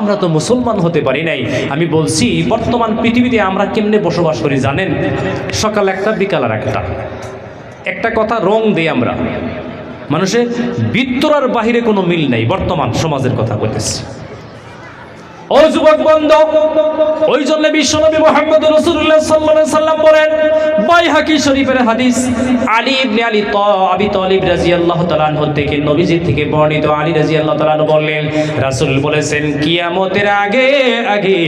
আমরা তো মুসলমান হতে পারি নাই। আমি বলছি বর্তমান পৃথিবীতে আমরা কেমনে বসবাস করি জানেন? সকাল একটা বিকাল আর একটা কথা রং দেই আমরা। মানুষের ভিতর আর বাহিরে কোনো মিল নাই। বর্তমান সমাজের কথা বলতেছি। ও যুবক বন্ধু, ওই জন্য বিশ্বনবী মুহাম্মদ রাসূলুল্লাহ সাল্লাল্লাহু আলাইহি সাল্লাম বলেন, বাইহাকি শরীফের হাদিস, আলী ইবনে আবি তালিব রাদিয়াল্লাহু তাআলা আনহু থেকে নবীজি থেকে বর্ণিত, আলী রাদিয়াল্লাহু তাআলা আনহু বললেন, রাসূল বলেছেন, কিয়ামতের আগে আগে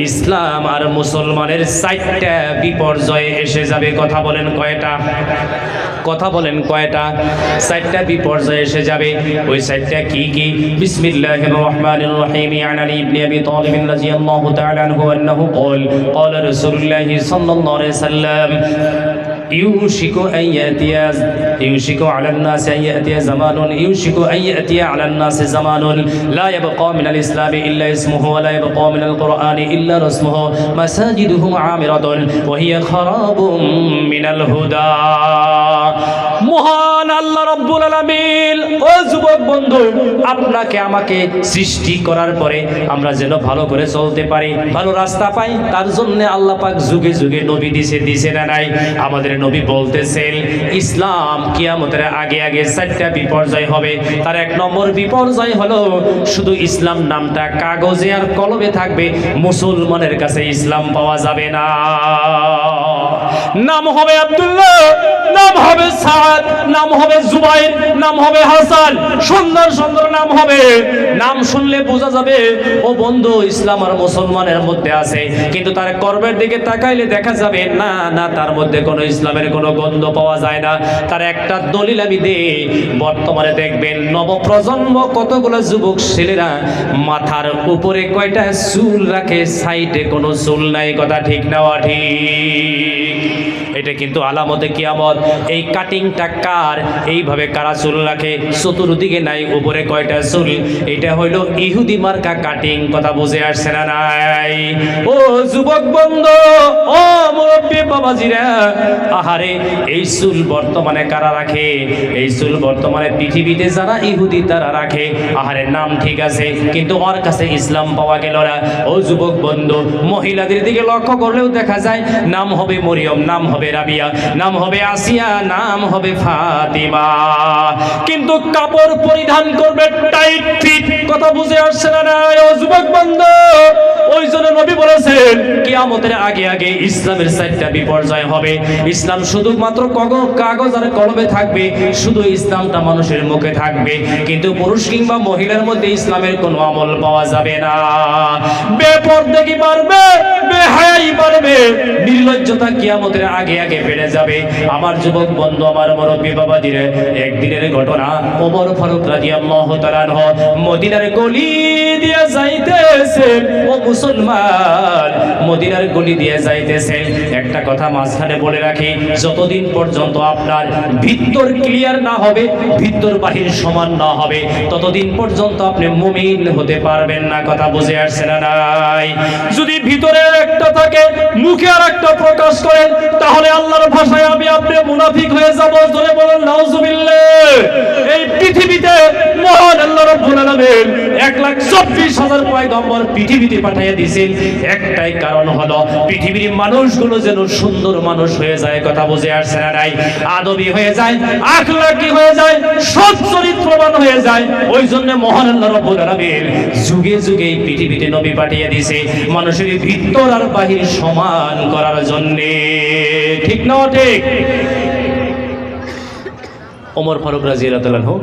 ইসলাম আর মুসলমানের চারটা বিপর্যয় এসে যাবে। কথা বলেন কয়টা? কথা বলেন কয়টা? চারটা বিপর্যয় এসে যাবে। ওই চারটা কি কি? বিসমিল্লাহির রহমানির রহিম। আলী ইবনে আবি তালিব রাদিয়াল্লাহু তাআলা আনহু আন্নাহু قال قال رسول الله صلى الله عليه وسلم يوشك على الناس أن يأتي زمان يوشك أن يأتي على الناس زمان لا يبقى من الإسلام إلا اسمه ولا يبقى من القرآن إلا رسمه مساجده عامرة وهي خراب من الهدى। মহান আল্লাহ রাব্বুল আলামিন, ও যুবক বন্ধু, আপনাকে আমাকে সৃষ্টি করার পরে আমরা যেন ভালো করে চলতে পারি, ভালো রাস্তা পাই, তার জন্য আল্লাহ পাক যুগে যুগে নবী দিছে না নাই? আমাদের নবী বলতেছেন, ইসলাম কিয়ামতের আগে আগে চারটা বিপর্যয় হবে। তার এক নম্বর বিপর্যয় হলো শুধু ইসলাম নামটা কাগজে আর কলমে থাকবে, মুসলমানের কাছে ইসলাম পাওয়া যাবে না। নাম হবে আব্দুল্লাহ, নাম হবে সাদ, নাম হবে জুবাইর, নাম হবে হাসান, সুন্দর সুন্দর নাম হবে। নাম শুনলে বোঝা যাবে ও বন্ধু ইসলাম আর মুসলমানের মধ্যে আছে, কিন্তু তার কর্মের দিকে তাকাইলে দেখা যাবে না না, তার মধ্যে কোনো ইসলামের কোনো গন্ধ পাওয়া যায় না। তার একটা দলিল আমি দেই, বর্তমানে দেখবেন নবপ্রজন্ম কতগুলো যুবক ছেলেরা মাথার উপরে কয়টা চুল রাখে, সাইডে কোনো চুল নাই। কথা ঠিক না ঠিক? এটা কিন্তু আলামতে কিয়ামত। এই কাটিংটা কার? এইভাবে কারা চুল রাখে, চতুর্দিকে নাই, উপরে কয়টা চুল? এটা হইলো ইহুদি মার্কা কাটিং। কথা বুঝে আসছে না নাই? ও যুবক বন্ধু, ও মুরব্বী বাবাজিরা, আহারে এই চুল বর্তমানে কারা রাখে? এই চুল বর্তমানে পৃথিবীতে যারা ইহুদি তারা রাখে। আহারে নাম ঠিক আছে, কিন্তু ওর কাছে ইসলাম পাওয়া গেল না। ও যুবক বন্ধু, মহিলাদের দিকে লক্ষ্য করলেও দেখা যায় নাম হবে মরিয়ম, নাম হবে রাবিয়া, নাম হবে আসিয়া, নাম হবে ফাতিমা, কিন্তু কাপড় পরিধান করবে টাইট ফিট। কথা বুঝে আসছে না নাই? ও যুবক বন্ধু, ওই জন্য নবী বলেছেন কিয়ামতের আগে আগে ইসলামের চারটা বিপর্যয় হবে। ইসলাম শুধুমাত্র কাগজ আর কলমে থাকবে, শুধু ইসলামটা মানুষের মুখে থাকবে, কিন্তু পুরুষ কিংবা মহিলার মধ্যে ইসলামের কোনো আমল পাওয়া যাবে না। বেপরদেকি বাড়বে, বেহায়াই বাড়বে, নির্লজ্জতা কিয়ামতের আগে আগে বেড়ে যাবে। আমার যুবক বন্ধু, আমার মুরব্বী বাবাজিরা, একদিনের ঘটনা, ওমর ফারুক রাদিয়াল্লাহু তাআলা আনহু মদিনার গলি দিয়ে যাইতেছে। ও মুসলমান, মদিনার গলি দিয়ে যাইতেছে। একটা কথা মাঝখানে বলে রাখি, যতদিন পর্যন্ত আপনার ভিতর ক্লিয়ার না হবে, ভিতর বাহির সমান না হবে, ততদিন পর্যন্ত আপনি মুমিন হতে পারবেন না। কথা বুঝে আসছে না নাই? যদি ভিতরে একটা থাকে, মুখে আর একটা প্রকাশ করেন, তাহলে আল্লাহর ভাষায় আমি আপনি মুনাফিক হয়ে যাব। জোরে বলেন নাউজুবিল্লাহ। এই পৃথিবীতে মহান আল্লাহ রাব্বুল আলামিন 1,24,000 পয়গম্বর পৃথিবীতে পাঠিয়ে দিয়েছেন। একটাই কারণ হলো পৃথিবীর মানুষগুলো যেন সুন্দর মানুষ হয়ে যায়। কথা বুঝে আসছে না নাই? আদবী হয়ে যায়, আখলাকি হয়ে যায়, সৎ চরিত্রবান হয়ে যায়। ওই জন্য মহান আল্লাহ রাব্বুল আলামিন যুগে যুগে এই পৃথিবীতে নবী পাঠিয়ে দিয়েছে, মানুষের ভিতর আর বাহির সমান করার জন্য। ঠিক না ঠিক? ওমর ফারুক রাদিয়াল্লাহু আনহু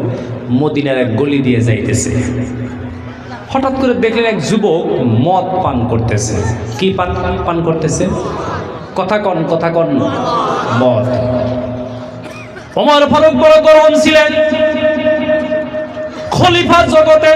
মদিনার এক গলি দিয়ে যাইতেছে। হঠাৎ করে দেখলেন এক যুবক মদ পান করতেছে। কি পান করতেছে? কথা কন মদ। ওমর ফারুক বড় গরম ছিলেন, খলিফা জগতে,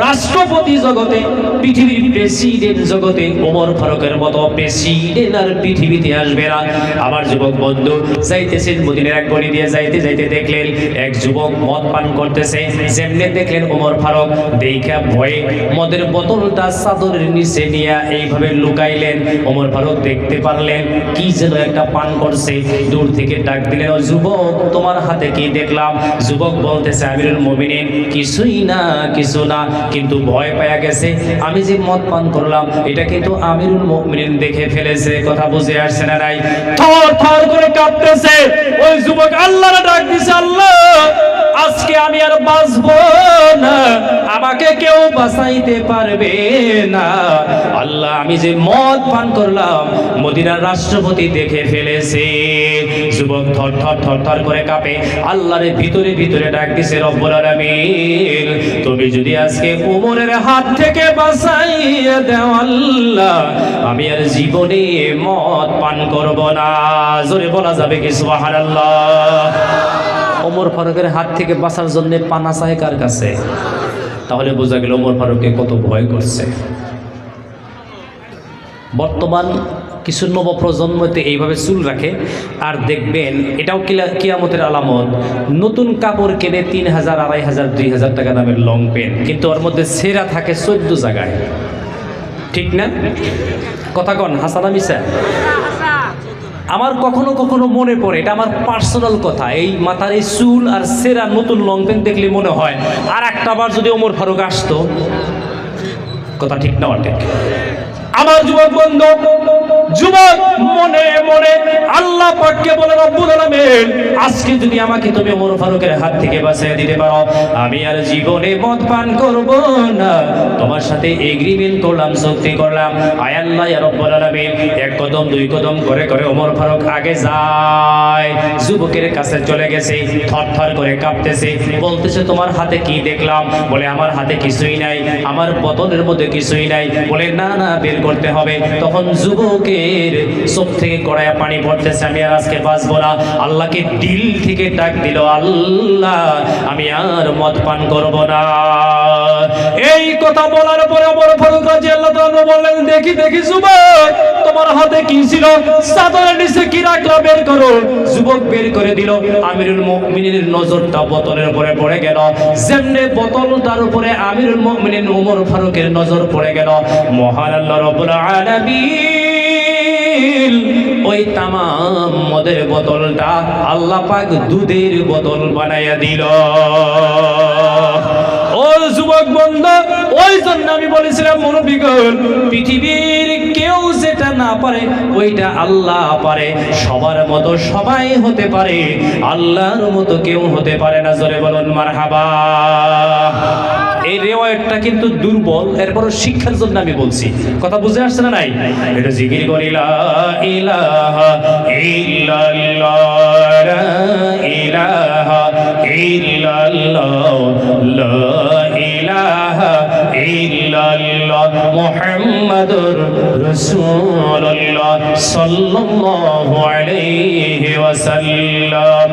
রাষ্ট্রপতি জগতে, পৃথিবীর প্রেসিডেন্ট জগতে ওমর ফারুকের মতো প্রেসিডেন্ট আর পৃথিবীতে আসবে না। আমার যুবক বন্ধু যাইতেছেন মদিনার এক গলি দিয়ে যাইতে যাইতে দেখলেন এক যুবক মদ পান করতেছে। যেমনে দেখলেন ওমর ফারুক দেখা ভয়ে মদের বোতলটা চাদরের নিচে নিয়ে এইভাবে লুকাইলেন। ওমর ফারুক দেখতে পারলেন কি যেন একটা পান করছে, দূর থেকে ডাক দিলেন, ও যুবক তোমার হাতে কি দেখলাম? যুবক বলতেছে, আমিরুল মুমিনিন কিছুই না, কিছু না, কিন্তু ভয় পাওয়া গেছে, আমি যে মদ পান করলাম এটা কিন্তু আমিরুল মুমিনিন দেখে ফেলেছে। কথা বুঝে আসছে না নাই? থর থর করে কাঁপতেছে ওই যুবক, আল্লাহর ডাক দিছে, আল্লাহ আজকে আমি আর বাঁচবো না, আমাকে কেউ বাঁচাইতে পারবে না। আল্লাহ আমি যে মদ পান করলাম মদিনার রাষ্ট্রপতি দেখে ফেলেছে। যুবক থর থর থর থর করে কাঁপে, আল্লাহর ভিতরে ভিতরে ডাক দিছে, রব্বুল আলামিন তুমি যদি আজকে ওমরের হাত থেকে বাঁচাইয়া দাও আল্লাহ, আমি আর জীবনে মদ পান করব না। জোরে বলা যাবে কি সুবহানাল্লাহ? ওমর ফারুকের হাত থেকে বাঁচার জন্য পানা চায় কার কাছে? তাহলে বোঝা গেল ওমর ফারুককে কত ভয় করছে। বর্তমান কিছু নবপ্রজন্মতে এইভাবে চুল রাখে, আর দেখবেন এটাও কিয়ামতের আলামত, নতুন কাপড় কেনে 3000, 2500, 2000 টাকা দামের লং প্যান্ট, কিন্তু ওর মধ্যে ছেঁড়া থাকে 14 জায়গায়। ঠিক না? কথা কন হাসানা মিসা? আমার কখনো কখনো মনে পড়ে, এটা আমার পার্সোনাল কথা, এই মাথার এই চুল আর সেরা নতুন লং প্যান্ট দেখলে মনে হয় আর একটা বার যদি ওমর ফারুক আসতো। কথা ঠিক না? ঠিক। আমার যুবক বন্ধু, যুবক মনে মনে আল্লাহ পাককে বলে, রব্বুল আলামিন আজকে যদি আমাকে তুমি ওমর ফারুকের হাত থেকে বাঁচিয়ে দিতে পারো, আমি আর জীবনে মদ পান করব না। তোমার সাথে এগ্রিমেন্ট করলাম, চুক্তি করলাম। আয় আল্লাহ ইয়া রব্বুল আলামিন, এক কদম দুই কদম করে করে ওমর ফারুক আগে যায়, যুবকের কাছে চলে গেছে, থর থর করে কাঁপতেছে, বলতেছে তোমার হাতে কি দেখলাম? বলে আমার হাতে কিছুই নাই, আমার বোতলের মধ্যে কিছুই নাই। বলে না না, বের করতে হবে। তখন যুবকের চোখ থেকে গড়াইয়া পানি পড়তেছে, আমি আর আজকে বাঁচবো না। আল্লাহকে দিল থেকে ডাক দিল, আল্লাহ আমি আর মদ পান করব না। এই কথা বলার পরে ওমর ফারুক রাদিয়াল্লাহু তাআলা বললেন, দেখি দেখি যুবক তোমার হাতে কি ছিল? চাদরের নিচে কি রাখলা, বের করো। যুবক বের করে দিল। আমিরুল মুমিনিনের নজরটা বোতলের উপরে পড়ে গেল। যেমনে বোতলটার উপরে আমিরুল মুমিনিন ওমর ফারুকের নজর পড়ে গেল, মহান আল্লাহ রব্বুল আলামিন ওই তামাম মদের বোতলটা আল্লাহ পাক দুধের বোতল বানাইয়া দিল। ও যুবক বন্ধু, ওই জন্য আমি বলেছিলাম মুরব্বিগণ, পৃথিবীর কেউ যেটা না পারে ওইটা আল্লাহ পারে। সবার মতো সবাই হতে পারে, আল্লাহর মতো কেউ হতে পারে না। জোরে বলুন মারহাবা। এই রিওয়ায়াতটা কিন্তু দুর্বল, এরপর শিক্ষার জন্য আমি বলছি। কথা বুঝে আসছে না? নাই? এটা জিকির করি, লা ইলাহা ইল্লাল্লাহ, লা ইলাহা ইল্লাল্লাহ, লা ইলাহা ইল্লাল্লাহ, মুহাম্মাদুর রাসূলুল্লাহ সাল্লাল্লাহু আলাইহি ওয়াসাল্লাম।